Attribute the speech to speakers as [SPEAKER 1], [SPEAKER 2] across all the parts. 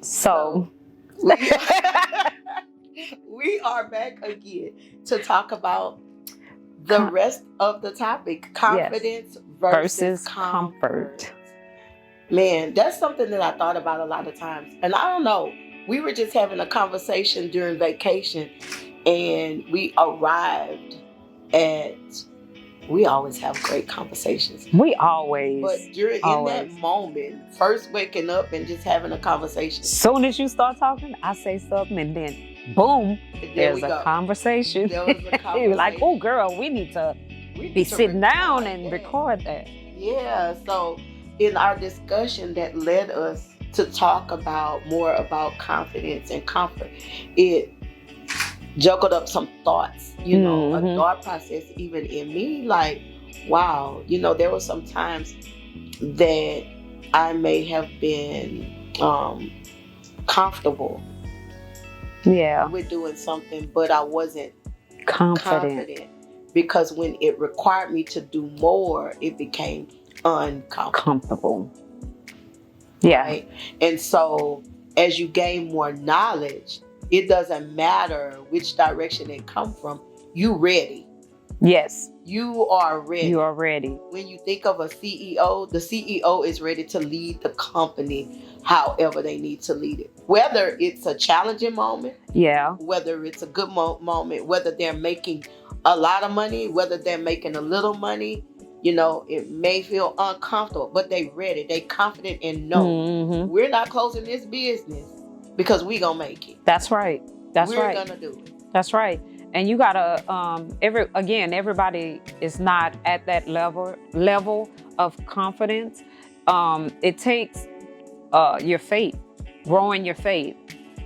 [SPEAKER 1] So
[SPEAKER 2] we are back again to talk about the rest of the topic, confidence versus comfort. Man, that's something that I thought about a lot of times. And I don't know, we were just having a conversation during vacation and we arrived at, we always have great conversations.
[SPEAKER 1] We always.
[SPEAKER 2] But in that moment, first waking up and just having a conversation.
[SPEAKER 1] Soon as you start talking, I say something and then boom, there's a conversation.
[SPEAKER 2] There was a conversation.
[SPEAKER 1] You're like, oh girl, we need to be sitting down and record that.
[SPEAKER 2] Yeah, so in our discussion that led us to talk more about confidence and comfort, it juggled up some thoughts, you know, a thought process even in me, like, wow, you know, there were some times that I may have been comfortable with doing something, but I wasn't confident because when it required me to do more, it became uncomfortable.
[SPEAKER 1] Yeah.
[SPEAKER 2] Right? And so as you gain more knowledge, it doesn't matter which direction it comes from, you ready.
[SPEAKER 1] Yes.
[SPEAKER 2] You are ready.
[SPEAKER 1] You are ready.
[SPEAKER 2] When you think of a CEO, the CEO is ready to lead the company however they need to lead it. Whether it's a challenging moment, whether it's a good moment, whether they're making a lot of money, whether they're making a little money, you know, it may feel uncomfortable, but they ready. They confident and know we're not closing this business because we gonna make it.
[SPEAKER 1] That's right.
[SPEAKER 2] We're gonna do it.
[SPEAKER 1] That's right. And you gotta, everybody is not at that level of confidence. It takes your faith, growing your faith.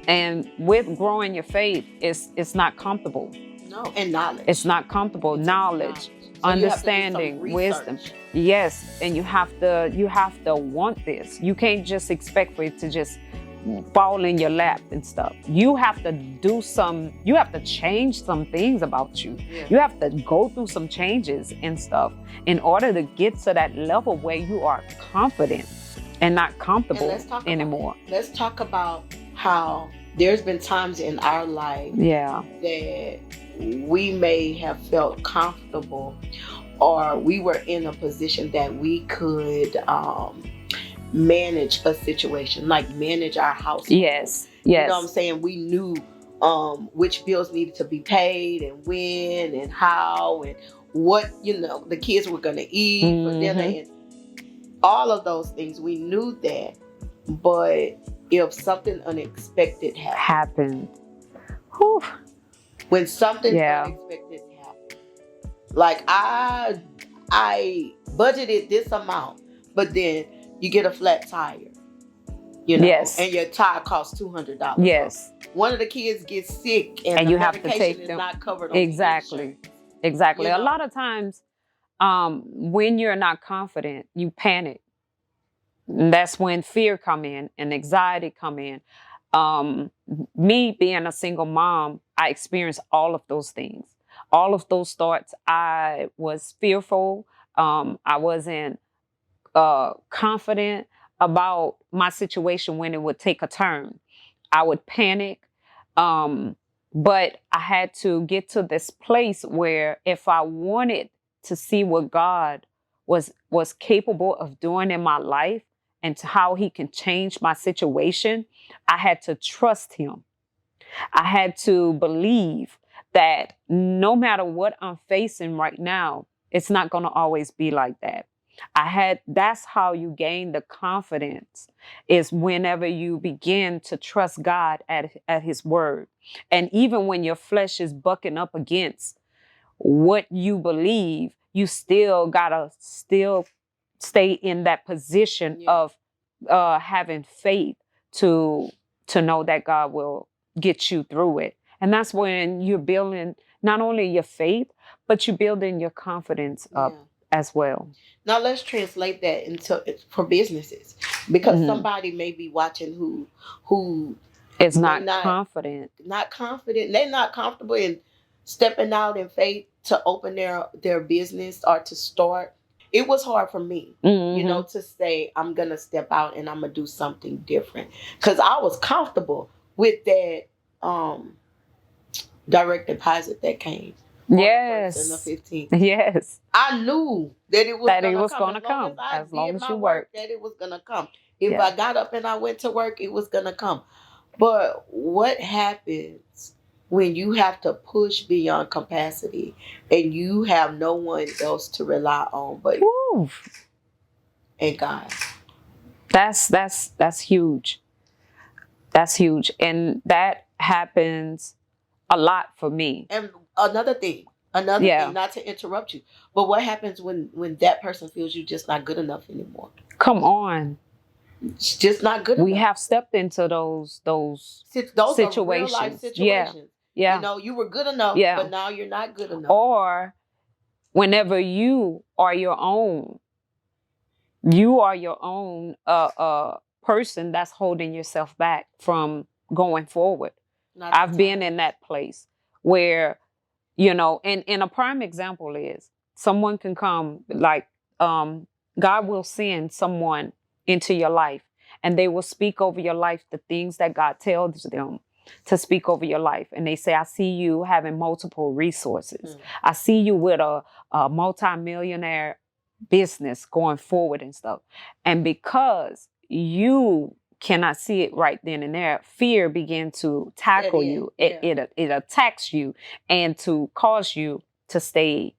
[SPEAKER 1] And with growing your faith, it's not comfortable.
[SPEAKER 2] No, and knowledge.
[SPEAKER 1] It's not comfortable. Knowledge, understanding, wisdom. Yes, and you have to want this. You can't just expect for it to just fall in your lap and stuff. You have to change some things about you. Yeah. You have to go through some changes and stuff in order to get to that level where you are confident and not comfortable anymore.
[SPEAKER 2] Let's talk about how there's been times in our life that we may have felt comfortable or we were in a position that we could manage a situation, like manage our house.
[SPEAKER 1] Yes.
[SPEAKER 2] You know what I'm saying? We knew which bills needed to be paid and when and how and what, you know, the kids were going to eat for dinner and all of those things. We knew that. But if something unexpected happened, when something unexpected happened, like I budgeted this amount, but then you get a flat tire, you know, and your tire costs $200.
[SPEAKER 1] Yes.
[SPEAKER 2] One of the kids gets sick and
[SPEAKER 1] you have to take them.
[SPEAKER 2] Is not covered on
[SPEAKER 1] Exactly.
[SPEAKER 2] You know?
[SPEAKER 1] A lot of times, when you're not confident, you panic. And that's when fear come in and anxiety come in. Me being a single mom, I experienced all of those things, all of those thoughts. I was fearful. I wasn't confident about my situation when it would take a turn. I would panic. But I had to get to this place where if I wanted to see what God was capable of doing in my life and to how he can change my situation, I had to trust him. I had to believe that no matter what I'm facing right now, it's not going to always be like that. That's how you gain the confidence, is whenever you begin to trust God at his word. And even when your flesh is bucking up against what you believe, you still gotta stay in that position of having faith to know that God will get you through it. And that's when you're building not only your faith, but you're building your confidence up as well.
[SPEAKER 2] Now let's translate that for businesses, because somebody may be watching who
[SPEAKER 1] is not confident.
[SPEAKER 2] They're not comfortable in stepping out in faith to open their business or to start. it was hard for me, you know, to say, I'm going to step out and I'm going to do something different. Because I was comfortable with that direct deposit that came.
[SPEAKER 1] Yes.
[SPEAKER 2] On the 1st and the 15th.
[SPEAKER 1] Yes.
[SPEAKER 2] I knew that it was going to come.
[SPEAKER 1] As long as you worked.
[SPEAKER 2] That it was going to come. If I got up and I went to work, it was going to come. But what happens when you have to push beyond capacity and you have no one else to rely on but you and God?
[SPEAKER 1] That's huge. That's huge. And that happens a lot for me.
[SPEAKER 2] And another thing, not to interrupt you, but what happens when that person feels you're just not good enough anymore?
[SPEAKER 1] Come on.
[SPEAKER 2] It's just not good enough.
[SPEAKER 1] We have stepped into those situations.
[SPEAKER 2] Are real life situations.
[SPEAKER 1] Yeah.
[SPEAKER 2] You know, you were good enough, but now you're not good enough.
[SPEAKER 1] Or whenever you are your own person that's holding yourself back from going forward. I've been in that place where, you know, and a prime example is someone can come, like, God will send someone into your life and they will speak over your life the things that God tells them to speak over your life. And they say, I see you having multiple resources. I see you with a multi-millionaire business going forward and stuff. And because you cannot see it right then and there, fear begin to tackle you. It attacks you and to cause you to stay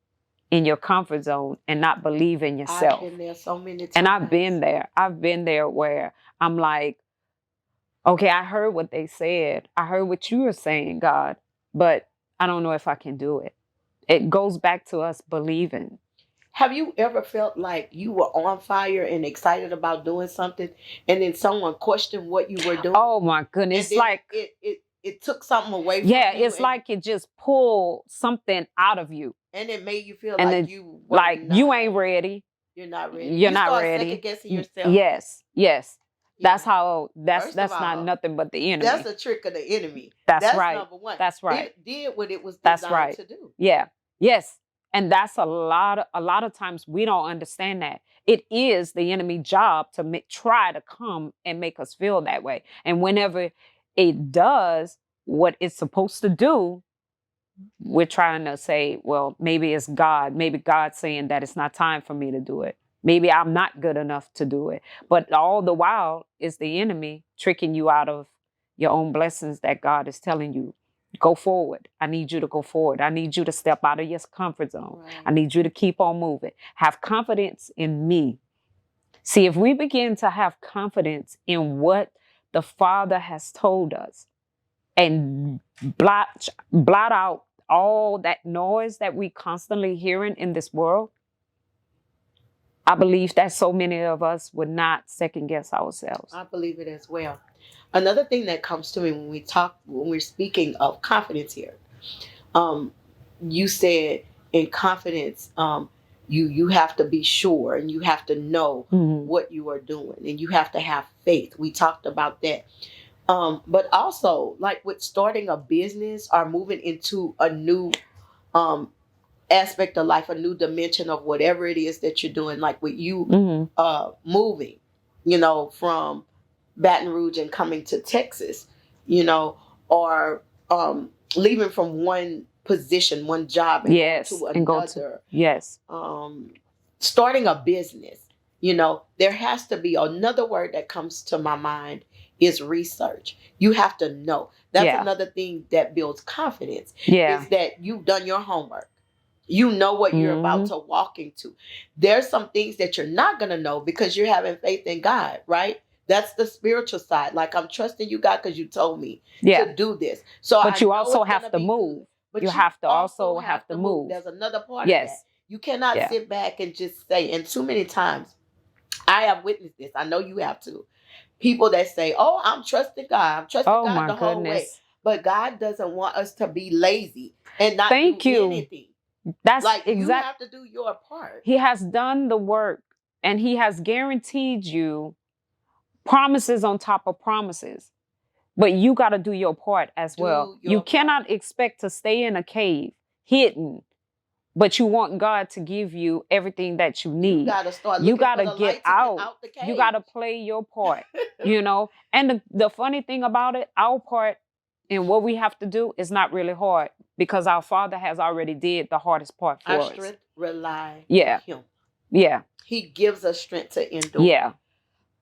[SPEAKER 1] in your comfort zone and not believe in yourself.
[SPEAKER 2] I've been there so many times.
[SPEAKER 1] And I've been there where I'm like, okay, I heard what they said. I heard what you were saying, God, but I don't know if I can do it. It goes back to us believing.
[SPEAKER 2] Have you ever felt like you were on fire and excited about doing something and then someone questioned what you were doing?
[SPEAKER 1] Oh my goodness. It's like
[SPEAKER 2] it took something away from you.
[SPEAKER 1] Yeah, it's like it just pulled something out of you.
[SPEAKER 2] And it made you feel
[SPEAKER 1] you ain't ready.
[SPEAKER 2] You're not ready.
[SPEAKER 1] You're not ready.
[SPEAKER 2] Second guessing yourself.
[SPEAKER 1] Yes. Yeah. That's
[SPEAKER 2] First
[SPEAKER 1] not nothing but the enemy.
[SPEAKER 2] That's a trick of the enemy.
[SPEAKER 1] That's right.
[SPEAKER 2] Number one.
[SPEAKER 1] That's right.
[SPEAKER 2] It did what it was designed to do.
[SPEAKER 1] Yeah. Yes. And that's a lot of times we don't understand that. It is the enemy's job to try to come and make us feel that way. And whenever it does what it's supposed to do, we're trying to say, well, maybe it's God. Maybe God's saying that it's not time for me to do it. Maybe I'm not good enough to do it. But all the while, it's the enemy tricking you out of your own blessings that God is telling you. Go forward. I need you to go forward. I need you to step out of your comfort zone. Right. I need you to keep on moving. Have confidence in me. See, if we begin to have confidence in what the Father has told us and blot out all that noise that we constantly hearing in this world, I believe that so many of us would not second guess ourselves.
[SPEAKER 2] I believe it as well. Another thing that comes to me when we're speaking of confidence here, you said in confidence, you have to be sure and you have to know what you are doing and you have to have faith. We talked about that. But also, like with starting a business or moving into a new aspect of life, a new dimension of whatever it is that you're doing, like with you moving, you know, from Baton Rouge and coming to Texas, you know, or leaving from one position, one job and going to another. Starting a business, you know, there has to be another word that comes to my mind is research. You have to know. That's another thing that builds confidence. Is that you've done your homework. You know what you're about to walk into. There's some things that you're not going to know because you're having faith in God, right? That's the spiritual side. Like, I'm trusting you, God, because you told me to do this.
[SPEAKER 1] But you also have to move. But you have to also have to move.
[SPEAKER 2] There's another part of that. You cannot sit back and just say, and too many times, I have witnessed this. I know you have too. People that say, oh, I'm trusting God. I'm trusting God the whole way. But God doesn't want us to be lazy and not do anything.
[SPEAKER 1] That's
[SPEAKER 2] like you have to do your part.
[SPEAKER 1] He has done the work and he has guaranteed you promises on top of promises. But you got to do your part as well. You cannot expect to stay in a cave hidden but you want God to give you everything that you need.
[SPEAKER 2] You gotta start.
[SPEAKER 1] You gotta
[SPEAKER 2] for the
[SPEAKER 1] get
[SPEAKER 2] light to
[SPEAKER 1] out.
[SPEAKER 2] The cage.
[SPEAKER 1] You gotta play your part. You know. And the funny thing about it, our part and what we have to do is not really hard because our Father has already did the hardest part for us.
[SPEAKER 2] Our strength rely
[SPEAKER 1] on
[SPEAKER 2] Him.
[SPEAKER 1] Yeah.
[SPEAKER 2] He gives us strength to endure.
[SPEAKER 1] Yeah.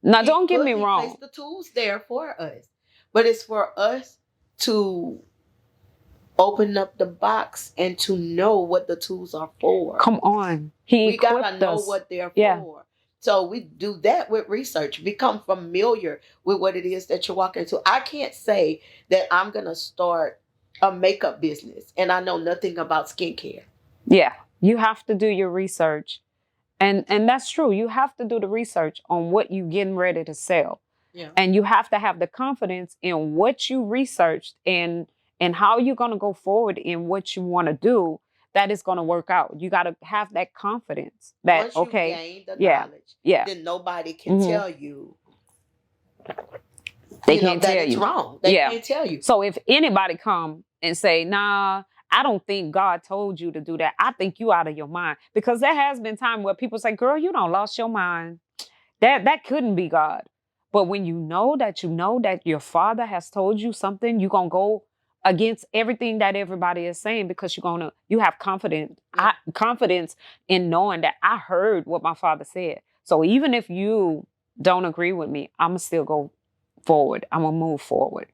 [SPEAKER 1] Now, don't get me wrong.
[SPEAKER 2] He placed the tools there for us, but it's for us to open up the box and to know what the tools are for.
[SPEAKER 1] Come on. We gotta
[SPEAKER 2] know what they're for. So we do that with research. Become familiar with what it is that you're walking into. I can't say that I'm gonna start a makeup business and I know nothing about skincare.
[SPEAKER 1] Yeah. You have to do your research. And that's true. You have to do the research on what you're getting ready to sell.
[SPEAKER 2] Yeah.
[SPEAKER 1] And you have to have the confidence in what you researched and how you're going to go forward in what you want to do, that is going to work out. You got to have that confidence that,
[SPEAKER 2] once you gain the knowledge, then nobody can tell you.
[SPEAKER 1] They can't tell
[SPEAKER 2] it's
[SPEAKER 1] you.
[SPEAKER 2] Wrong. They can't tell you.
[SPEAKER 1] So if anybody come and say, nah, I don't think God told you to do that, I think you out of your mind. Because there has been time where people say, girl, you don't lost your mind. That couldn't be God. But when you know that your Father has told you something, you're going to go against everything that everybody is saying because you have confidence in knowing that I heard what my Father said. So even if you don't agree with me, I'm going to still go forward. I'm going to move forward.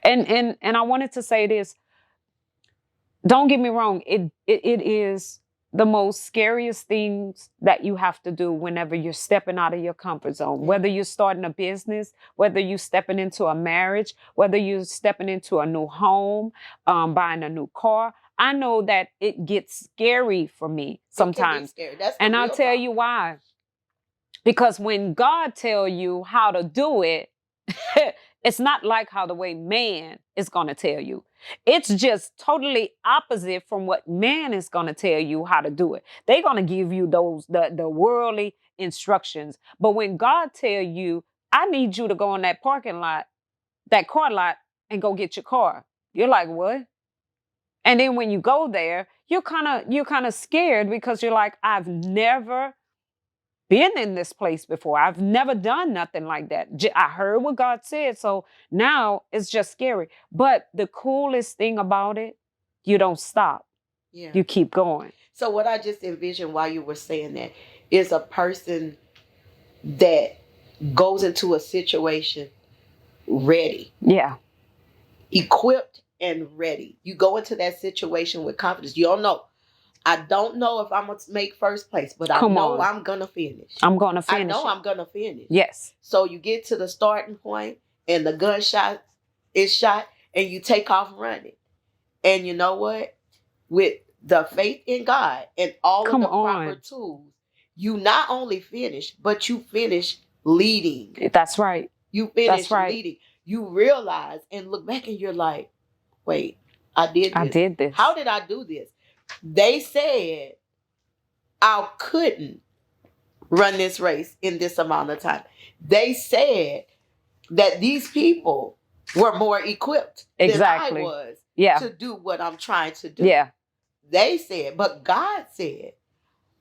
[SPEAKER 1] And I wanted to say this. Don't get me wrong. It is the most scariest things that you have to do whenever you're stepping out of your comfort zone, whether you're starting a business, whether you're stepping into a marriage, whether you're stepping into a new home, buying a new car. I know that it gets scary for me sometimes. And I'll tell you why. Because when God tells you how to do it, it's not like how the way man is going to tell you. It's just totally opposite from what man is going to tell you how to do it. They're going to give you the worldly instructions. But when God tell you, I need you to go in that parking lot, that car lot, and go get your car. You're like, what? And then when you go there, you're kind of scared because you're like, I've never been in this place before. I've never done nothing like that. I heard what God said. So now it's just scary. But the coolest thing about it, you don't stop. Yeah. You keep going.
[SPEAKER 2] So what I just envisioned while you were saying that is a person that goes into a situation ready.
[SPEAKER 1] Yeah.
[SPEAKER 2] Equipped and ready. You go into that situation with confidence. You don't know. I don't know if I'm going to make first place, but I know I'm going to finish.
[SPEAKER 1] I'm going to finish.
[SPEAKER 2] I know I'm going to finish.
[SPEAKER 1] Yes.
[SPEAKER 2] So you get to the starting point and the gunshot is shot and you take off running. And you know what? With the faith in God and all of the proper tools, you not only finish, but you finish leading.
[SPEAKER 1] That's right.
[SPEAKER 2] You finish leading. You realize and look back and you're like, wait, I did this. How did I do this? They said I couldn't run this race in this amount of time. They said that these people were more equipped than I was to do what I'm trying to do.
[SPEAKER 1] Yeah.
[SPEAKER 2] They said, but God said,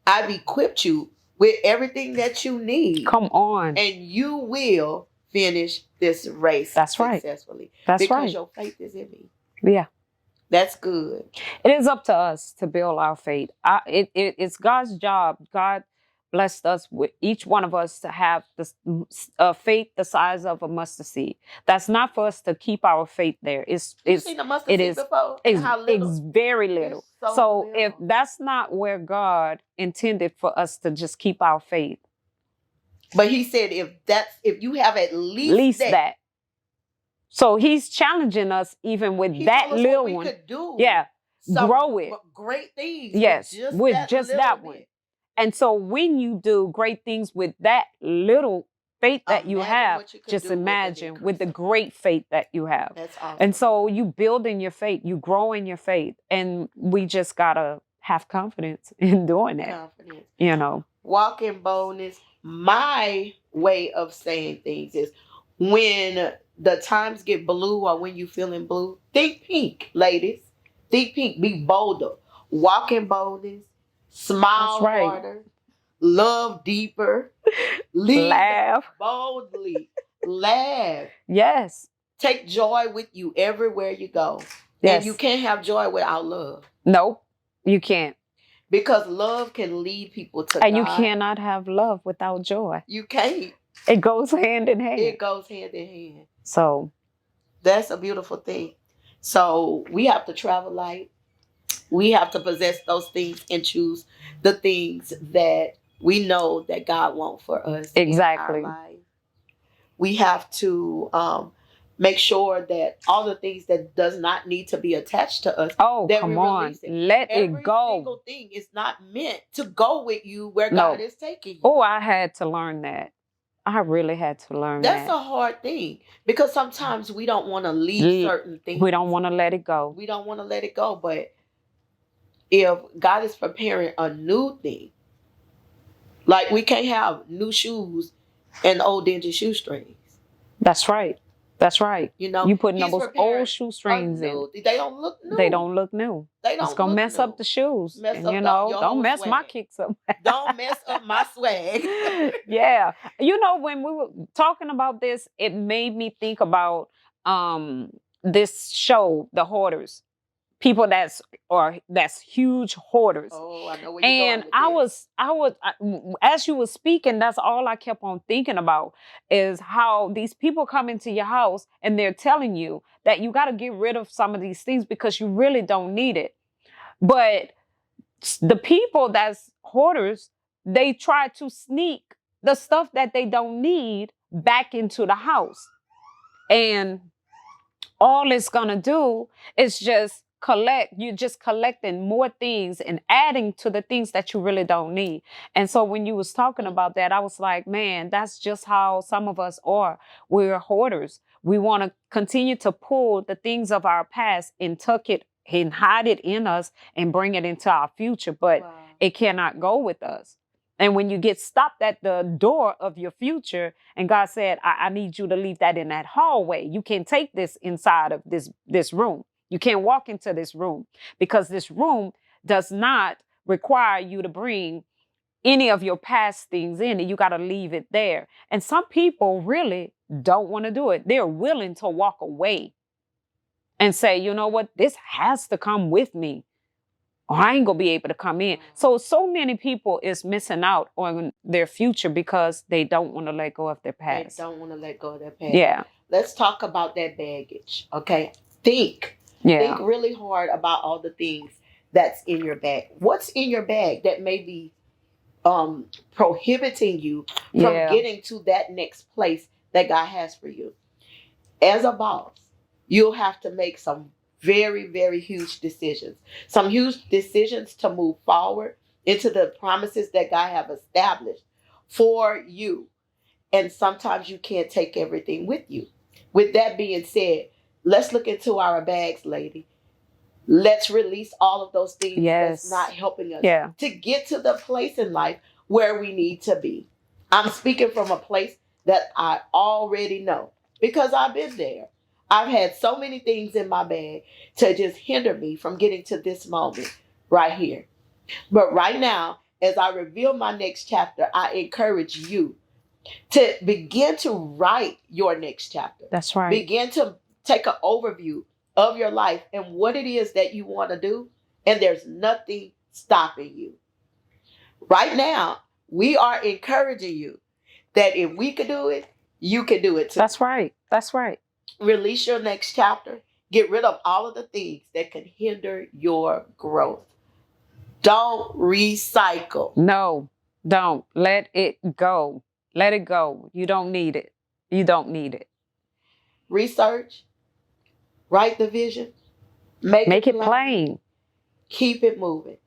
[SPEAKER 2] I've equipped you with everything that you need.
[SPEAKER 1] Come on.
[SPEAKER 2] And you will finish this race successfully.
[SPEAKER 1] That's right.
[SPEAKER 2] Because your faith is in me.
[SPEAKER 1] Yeah.
[SPEAKER 2] That's good.
[SPEAKER 1] It is up to us to build our faith. It's God's job. God blessed us with each one of us to have this faith the size of a mustard seed. That's not for us to keep our faith there. It's
[SPEAKER 2] seen a mustard seed before?
[SPEAKER 1] It's very little.
[SPEAKER 2] It's
[SPEAKER 1] so
[SPEAKER 2] little.
[SPEAKER 1] If that's not where God intended for us to just keep our faith.
[SPEAKER 2] But He said if you have at least that.
[SPEAKER 1] So He's challenging us even with that little one.
[SPEAKER 2] Could do.
[SPEAKER 1] Yeah. Grow it.
[SPEAKER 2] Great things.
[SPEAKER 1] Yes. With just that one. And so when you do great things with that little faith that you have, just imagine with the great faith that you have.
[SPEAKER 2] That's awesome.
[SPEAKER 1] And so you build in your faith, you grow in your faith. And we just got to have confidence in doing that. You know.
[SPEAKER 2] Walk in boldness. My way of saying things is when the times get blue or when you feeling blue, think pink, ladies. Think pink. Be bolder. walk in boldness, smile harder, love deeper,
[SPEAKER 1] laugh
[SPEAKER 2] boldly, laugh.
[SPEAKER 1] Yes.
[SPEAKER 2] Take joy with you everywhere you go. Yes. And you can't have joy without love.
[SPEAKER 1] Nope, you can't.
[SPEAKER 2] Because love can lead people to
[SPEAKER 1] and
[SPEAKER 2] God.
[SPEAKER 1] You cannot have love without joy.
[SPEAKER 2] You can't.
[SPEAKER 1] It goes hand in hand.
[SPEAKER 2] It goes hand in hand.
[SPEAKER 1] So
[SPEAKER 2] that's a beautiful thing. So we have to travel light. We have to possess those things and choose the things that we know that God wants for us.
[SPEAKER 1] Exactly.
[SPEAKER 2] In our life. We have to make sure that all the things that does not need to be attached to us.
[SPEAKER 1] Oh, come on. Let it go.
[SPEAKER 2] Every single thing is not meant to go with you where God is taking you.
[SPEAKER 1] Oh, I had to learn that. I really had to learn that.
[SPEAKER 2] That's a hard thing because sometimes we don't want to leave certain things.
[SPEAKER 1] We don't want to let it go.
[SPEAKER 2] We don't want to let it go. But if God is preparing a new thing, like we can't have new shoes and old dingy shoestrings.
[SPEAKER 1] That's right. That's right.
[SPEAKER 2] You know,
[SPEAKER 1] you putting those old shoestrings in.
[SPEAKER 2] They don't look new.
[SPEAKER 1] They don't look new. It's gonna mess up the shoes. And, don't mess swag. My kicks up.
[SPEAKER 2] Don't mess up my swag.
[SPEAKER 1] Yeah. You know, when we were talking about this, it made me think about this show, The Hoarders. People that's huge hoarders.
[SPEAKER 2] Oh, I know where you're going.
[SPEAKER 1] And as you were speaking, that's all I kept on thinking about is how these people come into your house and they're telling you that you got to get rid of some of these things because you really don't need it. But the people that's hoarders, they try to sneak the stuff that they don't need back into the house. And all it's going to do is just you're just collecting more things and adding to the things that you really don't need. And so when you was talking about that, I was like, man, that's just how some of us are. We're hoarders. We want to continue to pull the things of our past and tuck it and hide it in us and bring it into our future, but it cannot go with us. And when you get stopped at the door of your future and God said, I need you to leave that in that hallway. You can't take this inside of this room. You can't walk into this room because this room does not require you to bring any of your past things in it. You got to leave it there. And some people really don't want to do it. They're willing to walk away and say, you know what, this has to come with me or I ain't going to be able to come in. So many people is missing out on their future because they don't want to let go of their past.
[SPEAKER 2] They don't want to let go of their past.
[SPEAKER 1] Yeah.
[SPEAKER 2] Let's talk about that baggage. Okay. Think really hard about all the things that's in your bag. What's in your bag that may be prohibiting you from getting to that next place that God has for you? As a boss, you'll have to make some very, very huge decisions. Some huge decisions to move forward into the promises that God have established for you. And sometimes you can't take everything with you. With that being said, let's look into our bags, lady. Let's release all of those things that's not helping us to get to the place in life where we need to be. I'm speaking from a place that I already know because I've been there. I've had so many things in my bag to just hinder me from getting to this moment right here. But right now, as I reveal my next chapter, I encourage you to begin to write your next chapter.
[SPEAKER 1] That's right.
[SPEAKER 2] Begin to take an overview of your life and what it is that you want to do. And there's nothing stopping you. Right now, we are encouraging you that if we can do it, you can do it too.
[SPEAKER 1] That's right. That's right.
[SPEAKER 2] Release your next chapter. Get rid of all of the things that can hinder your growth. Don't recycle.
[SPEAKER 1] No, don't. Let it go. Let it go. You don't need it. You don't need it.
[SPEAKER 2] Research. Write the vision. Make it plain. Keep it moving.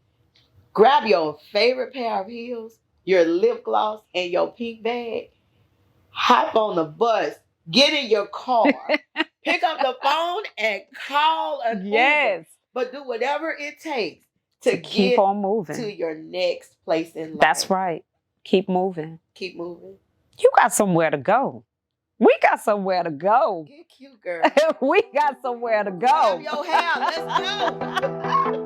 [SPEAKER 2] Grab your favorite pair of heels, your lip gloss, and your pink bag. Hop on the bus. Get in your car. Pick up the phone and call an Uber. But do whatever it takes to keep on moving to your next place in life.
[SPEAKER 1] That's right. Keep moving.
[SPEAKER 2] Keep moving.
[SPEAKER 1] You got somewhere to go. We got somewhere to go.
[SPEAKER 2] Get cute, girl.
[SPEAKER 1] We got somewhere to go.
[SPEAKER 2] Grab your hair. Let's go.